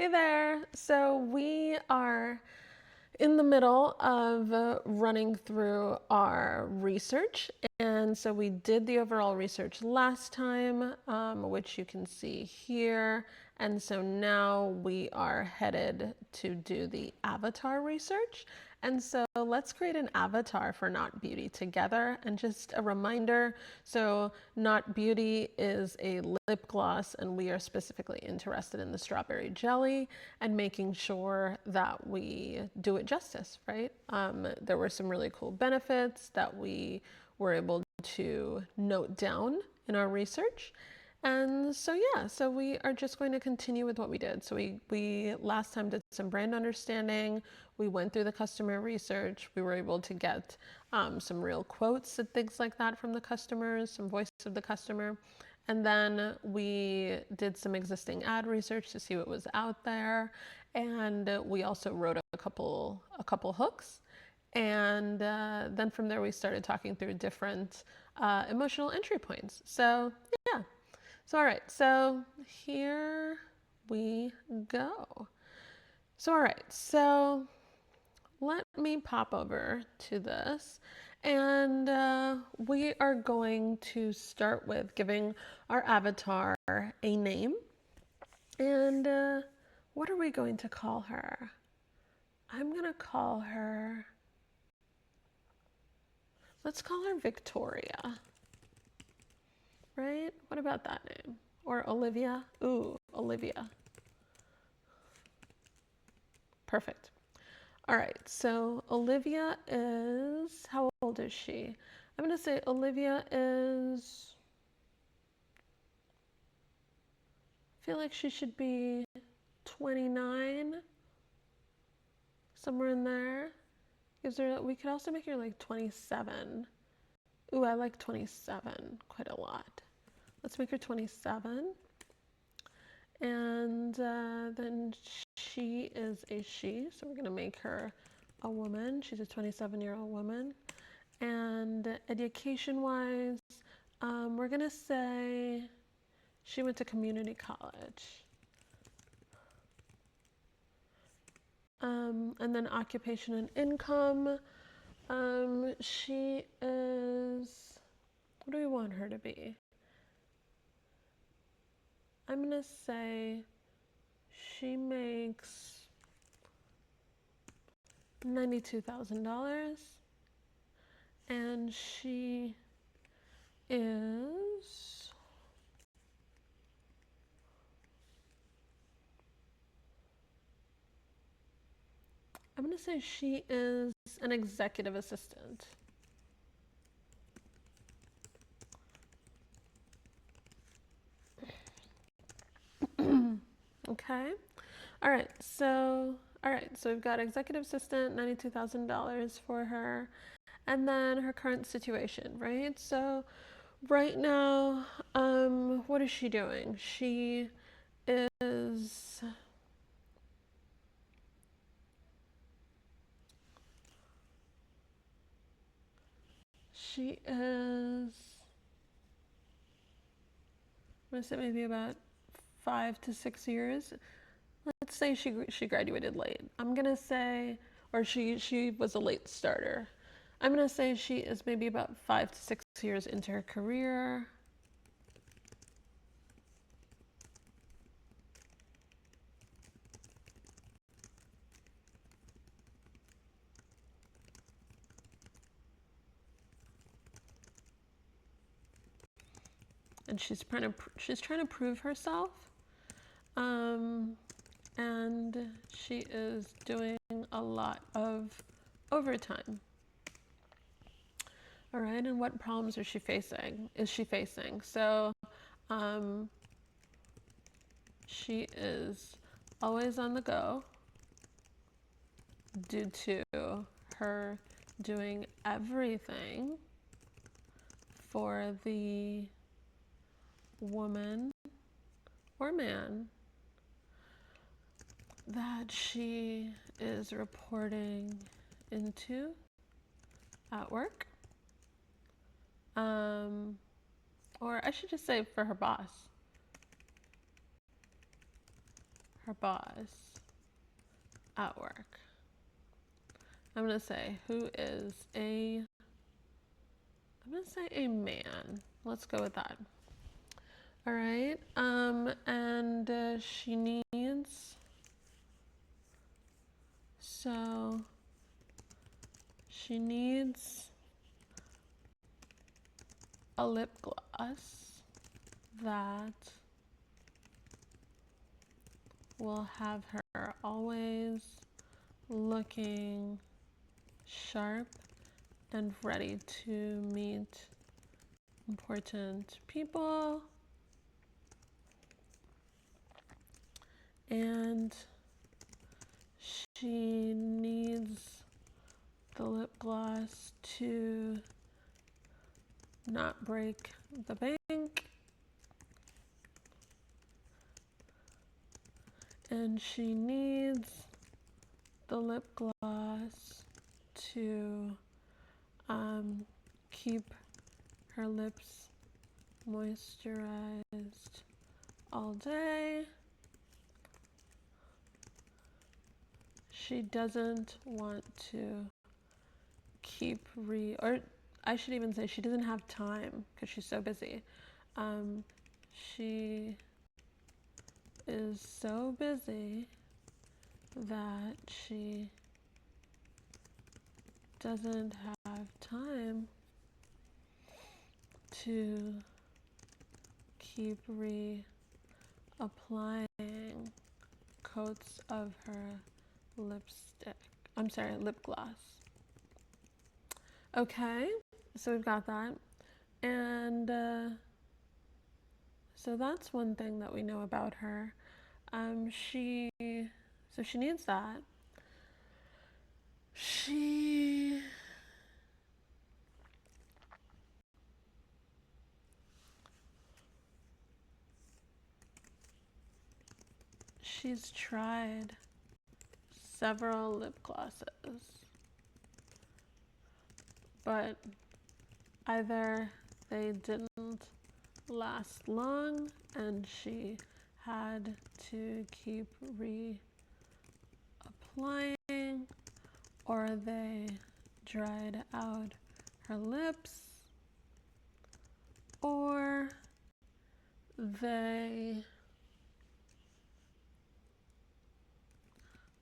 Hey there. So we are in the middle of running through our research. And so we did the overall research last time, which you can see here. And so now we are headed to do the avatar research. And so let's create an avatar for Not Beauty together. And just a reminder, so Not Beauty is a lip gloss, and we are specifically interested in the strawberry jelly and making sure that we do it justice, right? There were some really cool benefits that we were able to note down in our research. And so, yeah, so we are just going to continue with what we did. So we last time did some brand understanding. We went through the customer research. We were able to get some real quotes and things like that from the customers, some voice of the customer. And then we did some existing ad research to see what was out there. And we also wrote a couple hooks. And then from there, we started talking through different emotional entry points. So, yeah. So, all right, so here we go. So, all right, so let me pop over to this. And we are going to start with giving our avatar a name. And what are we going to call her? I'm going to call her, let's call her Victoria. Right? What about that name? Or Olivia? Ooh, Olivia. Perfect. All right, so Olivia is, how old is she? I'm going to say Olivia is, I feel like she should be 29, somewhere in there. Is there, we could also make her like 27. Ooh, I like 27 quite a lot. Let's make her 27. And then she is a she, so we're going to make her a woman. She's a 27-year-old woman. And education-wise, we're going to say she went to community college. And then occupation and income, she is, what do we want her to be? I'm going to say she makes $92,000, and she is, I'm going to say she is an executive assistant. Okay. All right. So we've got executive assistant, $92,000 for her, and then her current situation, right? So right now, what is she doing? She is I'm gonna say maybe about 5 to 6 years. Let's say she graduated late. I'm gonna say, or she was a late starter. I'm gonna say she is maybe about 5 to 6 years into her career. And she's trying to prove herself. And she is doing a lot of overtime. All right, and what problems is she facing? So, she is always on the go due to her doing everything for the woman or man that she is reporting into at work. Or I should just say for her boss. her boss at work. I'm going to say, I'm going to say a man. Let's go with that. All right. And she needs a lip gloss that will have her always looking sharp and ready to meet important people. And she needs the lip gloss to not break the bank. And she needs the lip gloss to keep her lips moisturized all day. She doesn't want to or I should even say she doesn't have time because she's so busy. She is so busy that she doesn't have time to keep reapplying coats of her lip gloss. Okay, so we've got that. And so that's one thing that we know about her. She needs that. She's tried several lip glosses, but either they didn't last long and she had to keep reapplying, or they dried out her lips, or they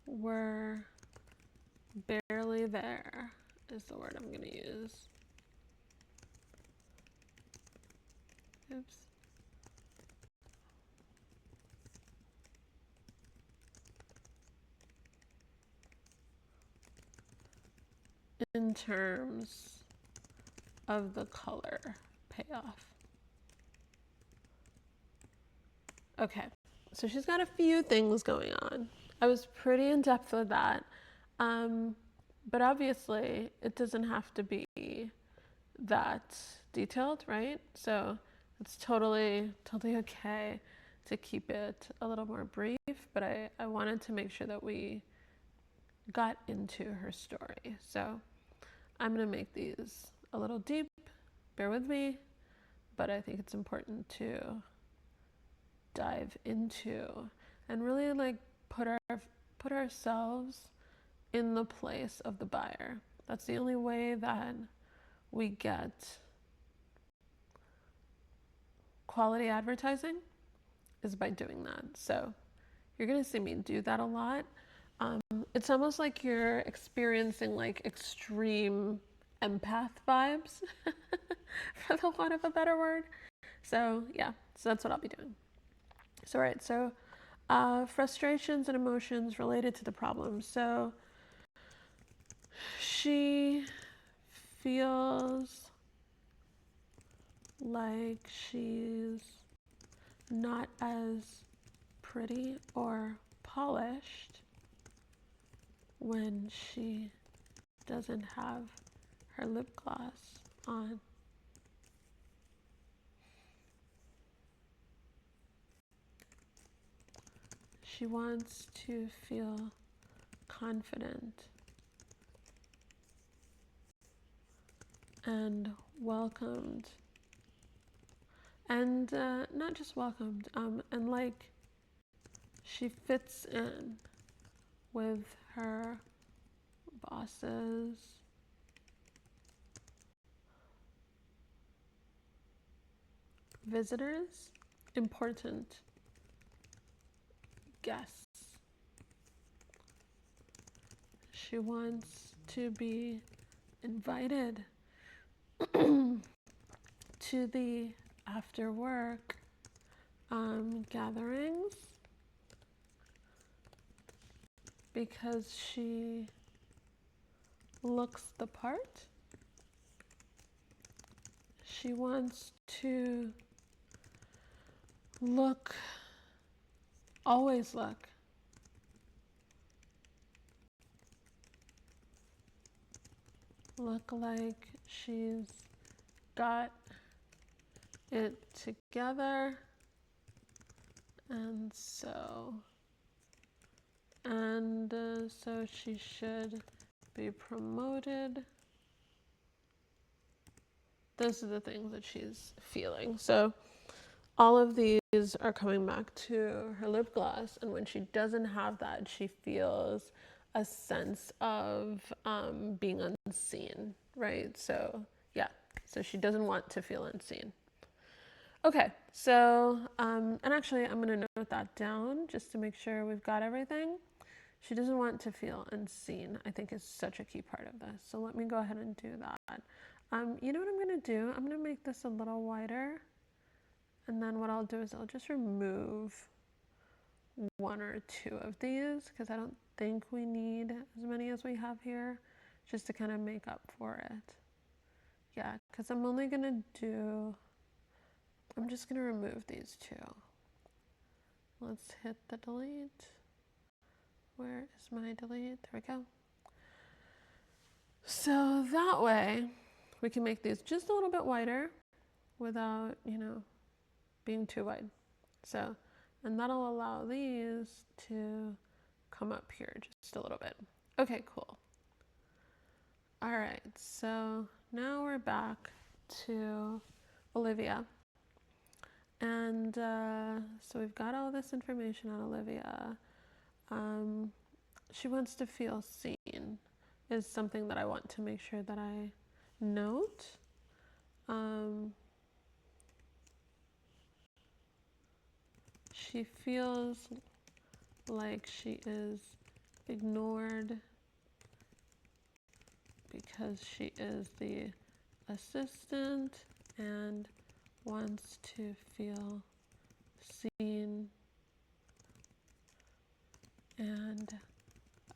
were barely there, is the word I'm going to use. Oops. In terms of the color payoff. Okay, so she's got a few things going on. I was pretty in depth with that. But obviously it doesn't have to be that detailed, right? So it's totally okay to keep it a little more brief, but I wanted to make sure that we got into her story. So I'm going to make these a little deep, bear with me, but I think it's important to dive into and really like put ourselves in the place of the buyer. That's the only way that we get quality advertising, is by doing that. So you're gonna see me do that a lot. It's almost like you're experiencing like extreme empath vibes, for the want of a better word. So yeah, so that's what I'll be doing. So right, so frustrations and emotions related to the problem. So she feels like she's not as pretty or polished when she doesn't have her lip gloss on. She wants to feel confident and welcomed, and not just welcomed, and like She fits in with her bosses, visitors, important guests. She wants to be invited to the after work gatherings because she looks the part. She wants to always look like she's got it together, and so she should be promoted. Those are the things that she's feeling. So all of these are coming back to her lip gloss, and when she doesn't have that, she feels a sense of being unseen, right? So yeah, so she doesn't want to feel unseen. Okay, so and actually I'm gonna note that down just to make sure we've got everything. She doesn't want to feel unseen, I think, is such a key part of this. So let me go ahead and do that. You know what I'm gonna do? I'm gonna make this a little wider. And then what I'll do is I'll just remove one or two of these because I don't think we need as many as we have here, just to kind of make up for it. Yeah, because I'm just gonna remove these two. Let's hit the delete. Where is my delete? There we go. So that way we can make these just a little bit wider without, being too wide. So, and that'll allow these to come up here just a little bit. Okay, cool. All right, so now we're back to Olivia. And so we've got all this information on Olivia. She wants to feel seen is something that I want to make sure that I note. She feels like she is ignored because she is the assistant and wants to feel seen and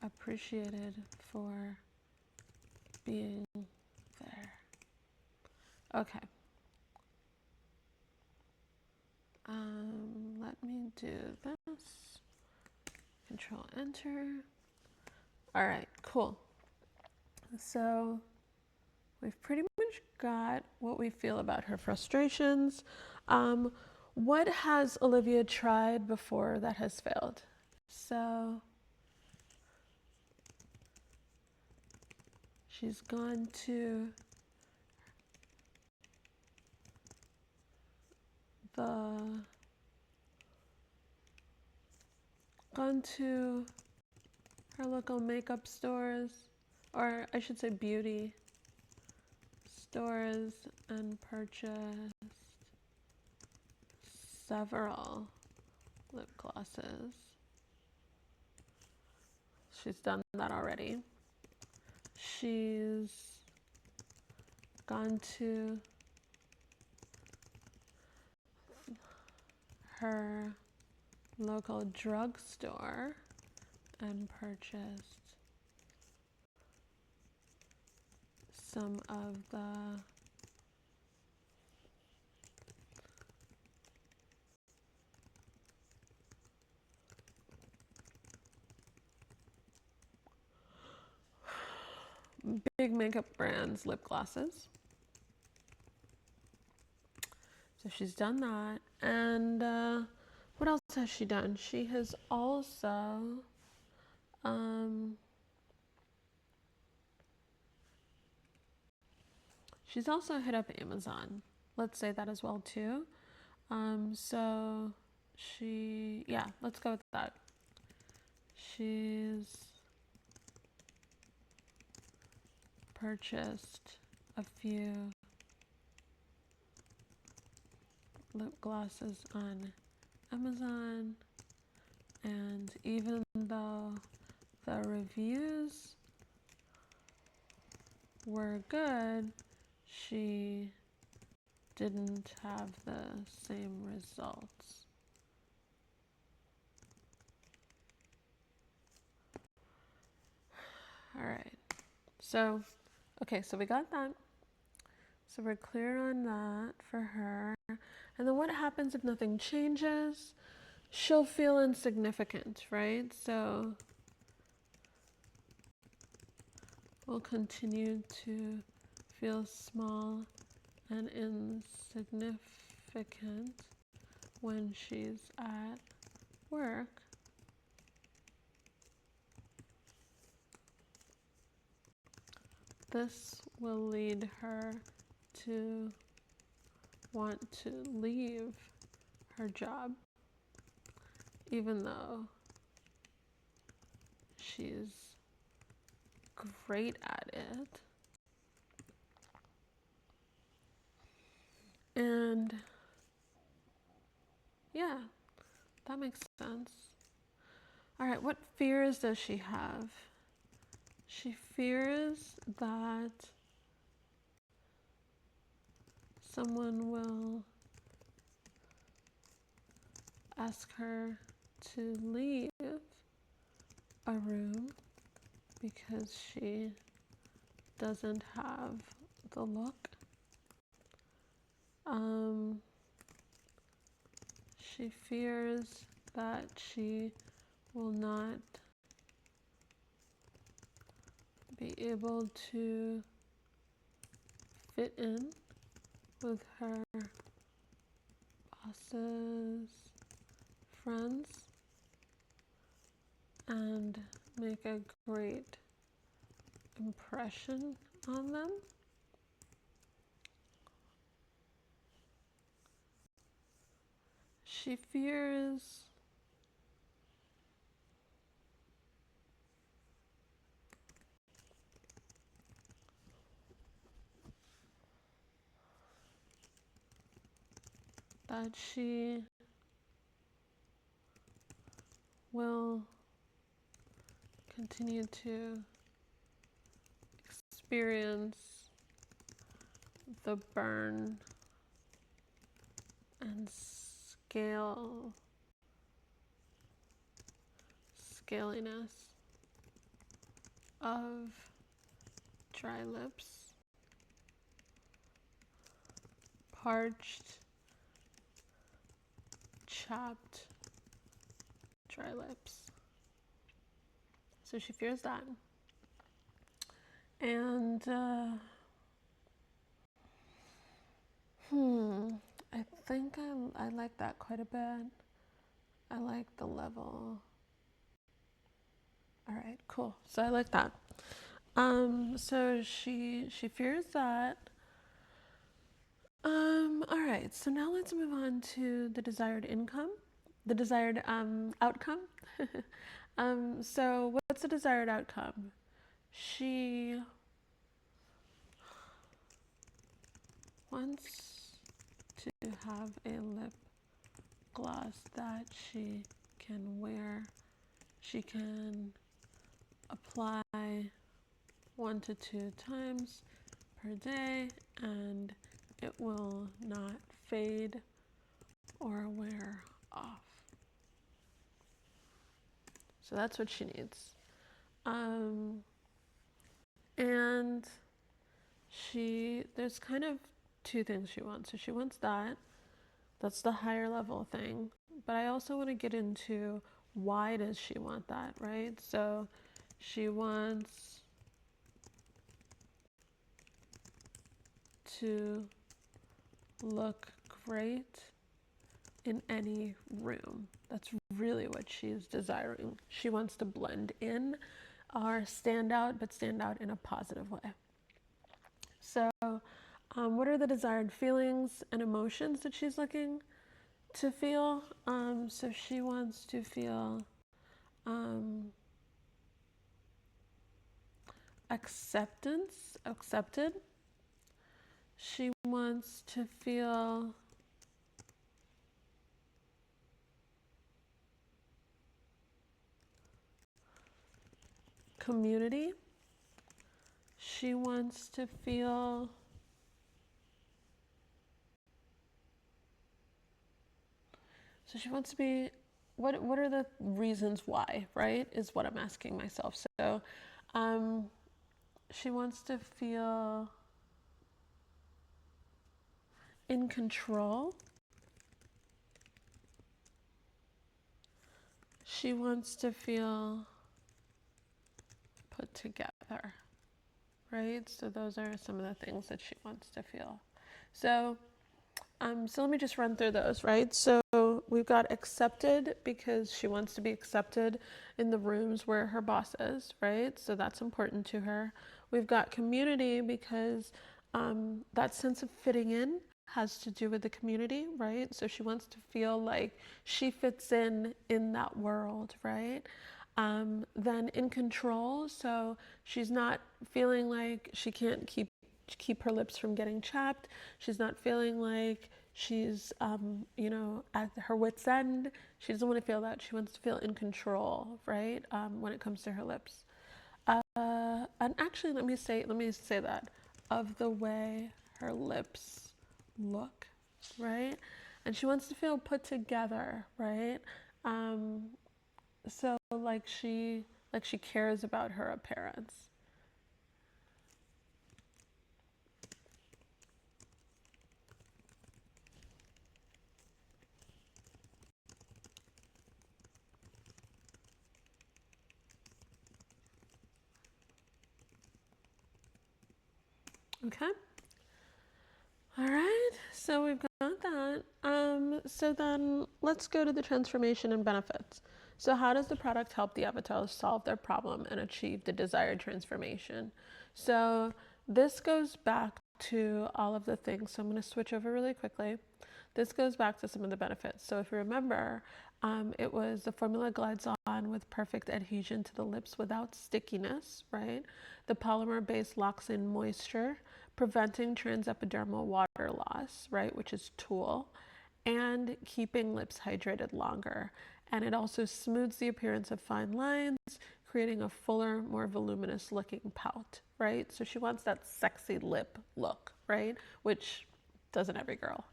appreciated for being there. Okay. Let me do this. Control Enter. All right, cool. So we've pretty much got what we feel about her frustrations. What has Olivia tried before that has failed? So she's gone to her local makeup stores, or I should say beauty stores, and purchased several lip glosses. She's done that already. She's gone to her local drugstore and purchased some of the big makeup brands' lip glosses. So she's done that. And what else has she done? She has also hit up Amazon. Let's say that as well too. So let's go with that. she's purchased a few lip glosses on Amazon, and even though the reviews were good, she didn't have the same results. All right, so, okay, so we got that. So we're clear on that for her. And then what happens if nothing changes? She'll feel insignificant, right? So we'll continue to feel small and insignificant when she's at work. This will lead her to want to leave her job, even though she's great at it. And yeah, that makes sense. All right, what fears does she have? She fears that someone will ask her to leave a room because she doesn't have the look. She fears that she will not be able to fit in with her boss's friends and make a great impression on them. She fears that she will continue to experience the burn and scaliness of dry lips, parched, chapped dry lips. So she fears that. And I think I like that quite a bit. I like the level. All right, cool. So I like that. So she fears that. All right. So now let's move on to the desired outcome. So what's the desired outcome? She wants to have a lip gloss that she can wear. She can apply 1 to 2 times per day, and it will not fade or wear off. So that's what she needs. And there's kind of 2 things she wants. So she wants that. That's the higher level thing. But I also want to get into why does she want that, right? So she wants to look great in any room. That's really what she's desiring. She wants to blend in or stand out, but stand out in a positive way. So what are the desired feelings and emotions that she's looking to feel? So she wants to feel accepted. She wants to feel community. She wants to feel she wants to be, what are the reasons why, right? Is what I'm asking myself. So she wants to feel in control. She wants to feel put together, right? So those are some of the things that she wants to feel. So let me just run through those, right? So we've got accepted because she wants to be accepted in the rooms where her boss is, right? So that's important to her. We've got community because that sense of fitting in has to do with the community, right? So she wants to feel like she fits in that world, right? Then in control, so she's not feeling like she can't keep her lips from getting chapped. She's not feeling like she's, at her wit's end. She doesn't want to feel that. She wants to feel in control, right? When it comes to her lips. And actually, let me say that of the way her lips look, right? And she wants to feel put together, right? So like she cares about her appearance. Okay. All right, so we've got that. So then let's go to the transformation and benefits. So how does the product help the avatar solve their problem and achieve the desired transformation? So this goes back to all of the things. So I'm going to switch over really quickly. This goes back to some of the benefits. So if you remember, it was the formula glides on with perfect adhesion to the lips without stickiness, right? The polymer base locks in moisture, preventing transepidermal water loss, right, which is TOOL, and keeping lips hydrated longer. And it also smooths the appearance of fine lines, creating a fuller, more voluminous looking pout, right? So she wants that sexy lip look, right? Which doesn't every girl.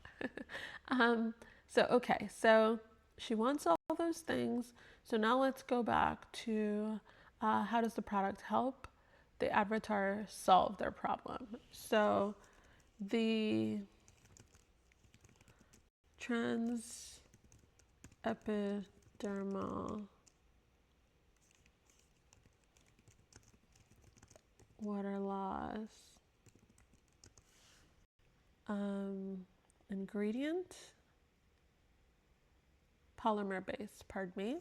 So she wants all those things. So now let's go back to how does the product help the avatar solve their problem? So the transepidermal water loss ingredient, polymer base, pardon me,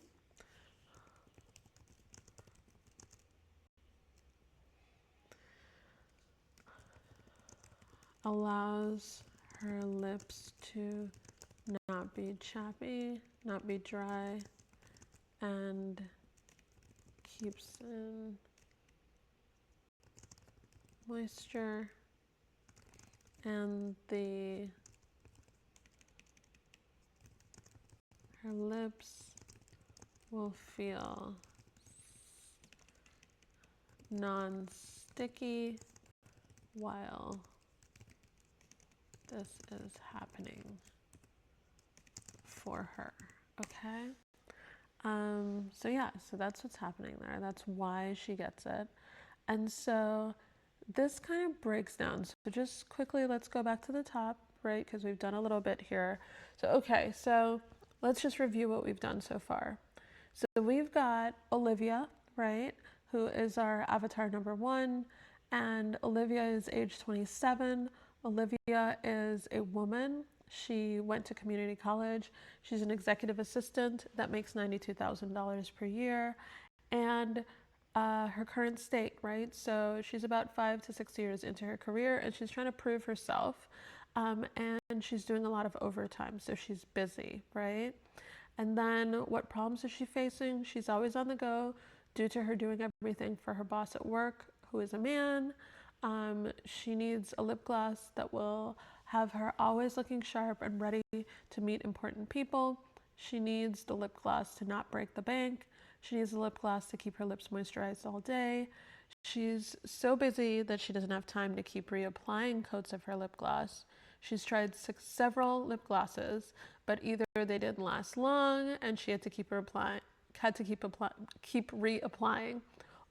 allows her lips to not be chappy, not be dry, and keeps in moisture, and her lips will feel non-sticky while this is happening for her. Okay. So that's what's happening there. That's why she gets it. And so this kind of breaks down. So just quickly, let's go back to the top, right? Because we've done a little bit here. So let's just review what we've done so far. So we've got Olivia, right? Who is our avatar number 1. And Olivia is age 27. Olivia is a woman. She went to community college. She's an executive assistant that makes $92,000 per year. And her current state, right? So she's about 5 to 6 years into her career, and she's trying to prove herself. And she's doing a lot of overtime, so she's busy, right? And then what problems is she facing? She's always on the go due to her doing everything for her boss at work, who is a man. She needs a lip gloss that will have her always looking sharp and ready to meet important people. She needs the lip gloss to not break the bank. She needs a lip gloss to keep her lips moisturized all day. She's so busy that she doesn't have time to keep reapplying coats of her lip gloss. She's tried several lip glosses, but either they didn't last long and she had to keep reapplying,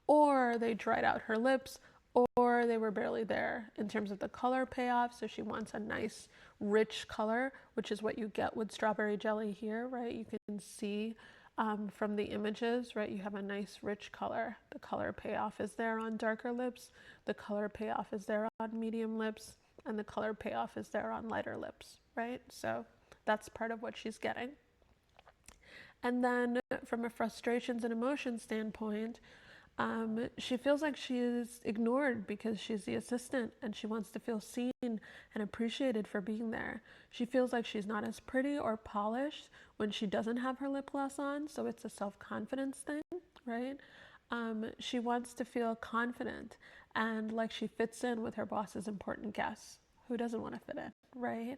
or they dried out her lips, or they were barely there in terms of the color payoff. So she wants a nice rich color, which is what you get with strawberry jelly here, right? You can see from the images, right? You have a nice rich color. The color payoff is there on darker lips. The color payoff is there on medium lips. And the color payoff is there on lighter lips, right? So that's part of what she's getting. And then from a frustrations and emotions standpoint, she feels like she is ignored because she's the assistant and she wants to feel seen and appreciated for being there. She feels like she's not as pretty or polished when she doesn't have her lip gloss on, so it's a self-confidence thing, right? She wants to feel confident and like she fits in with her boss's important guests. Who doesn't want to fit in, right?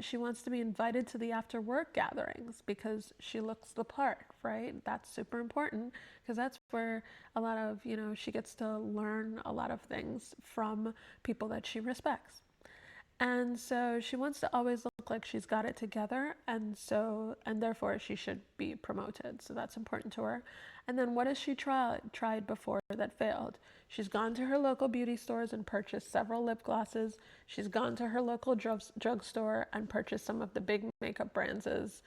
She wants to be invited to the after work gatherings because she looks the part, right? That's super important because that's where a lot of, she gets to learn a lot of things from people that she respects. And so she wants to always look like she's got it together, and therefore she should be promoted. So that's important to her. And then what has she tried before that failed? She's gone to her local beauty stores and purchased several lip glosses. She's gone to her local drugstore and purchased some of the big makeup brands'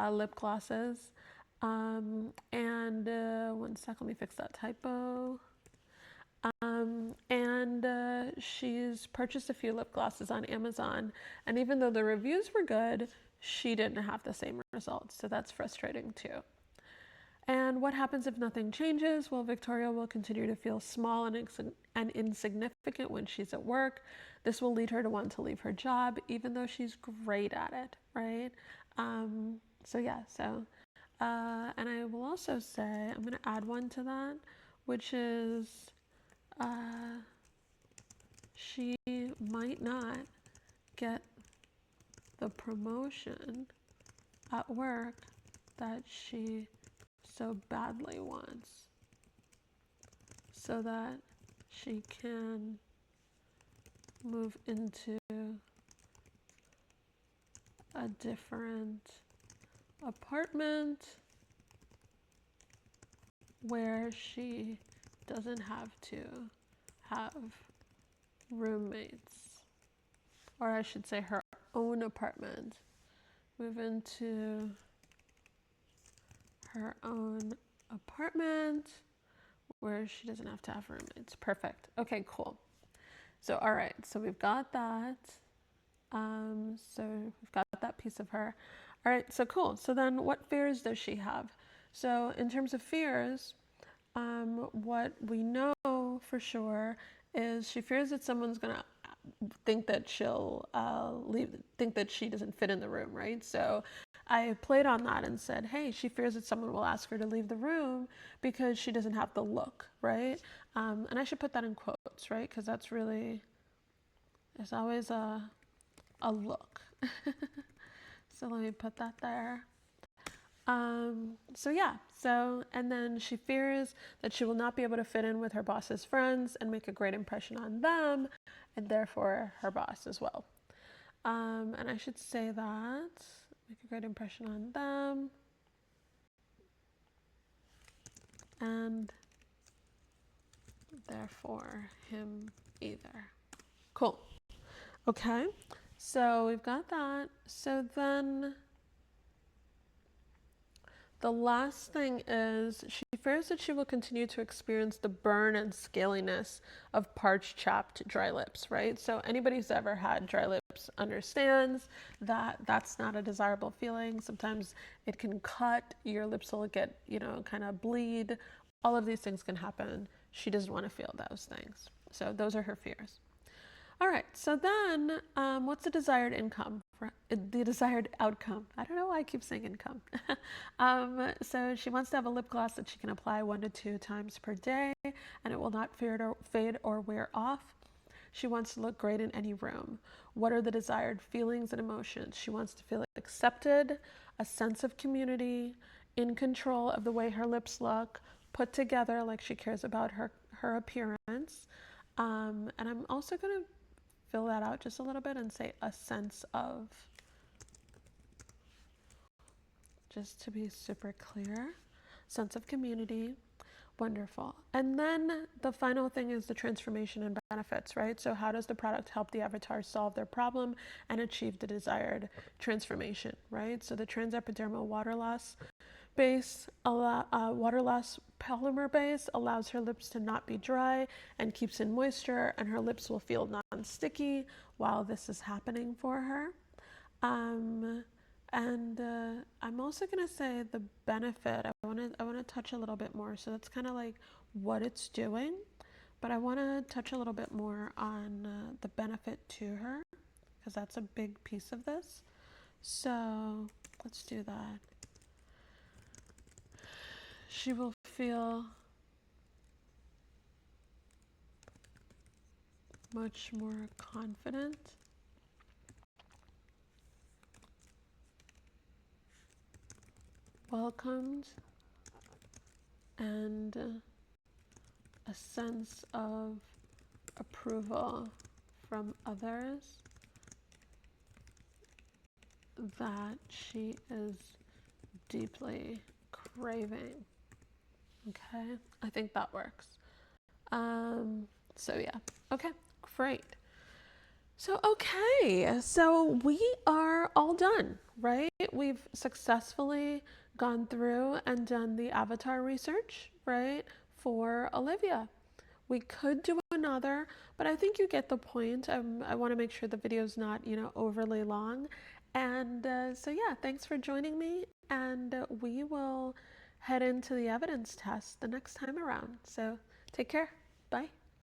lip glosses. One sec, let me fix that typo. She's purchased a few lip glosses on Amazon, and even though the reviews were good, she didn't have the same results, so that's frustrating too. And what happens if nothing changes? Well, Victoria will continue to feel small and insignificant when she's at work. This will lead her to want to leave her job, even though she's great at it, right? And I will also say, I'm going to add one to that, which is she might not get the promotion at work that she so badly wants, so that she can move into a different apartment where she doesn't have to have roommates, or I should say her own apartment. Move into her own apartment where she doesn't have to have roommates. Perfect. Okay, cool. So, all right. So we've got that. So we've got that piece of her. All right. So cool. So then what fears does she have? So in terms of fears, what we know for sure is she fears that someone's going to think that she'll think that she doesn't fit in the room, right? So I played on that and said, hey, she fears that someone will ask her to leave the room because she doesn't have the look, right? And I should put that in quotes, right? Because that's really, there's always a look. So let me put that there. And then she fears that she will not be able to fit in with her boss's friends and make a great impression on them, and therefore her boss as well. And I should say that, make a great impression on them, and therefore him either. Cool. Okay, so we've got that. So then the last thing is she fears that she will continue to experience the burn and scaliness of parched, chapped, dry lips, right? So anybody who's ever had dry lips understands that that's not a desirable feeling. Sometimes it can cut, your lips will get, kind of bleed. All of these things can happen. She doesn't want to feel those things. So those are her fears. All right, so then what's the desired income the desired outcome. I don't know why I keep saying income. So she wants to have a lip gloss that she can apply 1 to 2 times per day, and it will not fade or wear off. She wants to look great in any room. What are the desired feelings and emotions? She wants to feel accepted, a sense of community, in control of the way her lips look, put together like she cares about her appearance. And I'm also going to fill that out just a little bit and say a sense of, just to be super clear, sense of community. Wonderful. And then the final thing is the transformation and benefits, right? So how does the product help the avatar solve their problem and achieve the desired transformation, right? So the transepidermal water loss polymer base allows her lips to not be dry and keeps in moisture, and her lips will feel non-sticky while this is happening for her. And I'm also gonna say the benefit. I wanna touch a little bit more. So that's kind of like what it's doing, but I wanna touch a little bit more on the benefit to her, because that's a big piece of this. So let's do that. She will feel much more confident, welcomed, and a sense of approval from others that she is deeply craving. Okay, I think that works. So yeah, okay, great. So we are all done, right? We've successfully gone through and done the avatar research, right, for Olivia. We could do another, but I think you get the point. I want to make sure the video's not, overly long. And so yeah, thanks for joining me, and we will head into the evidence test the next time around. So take care. Bye.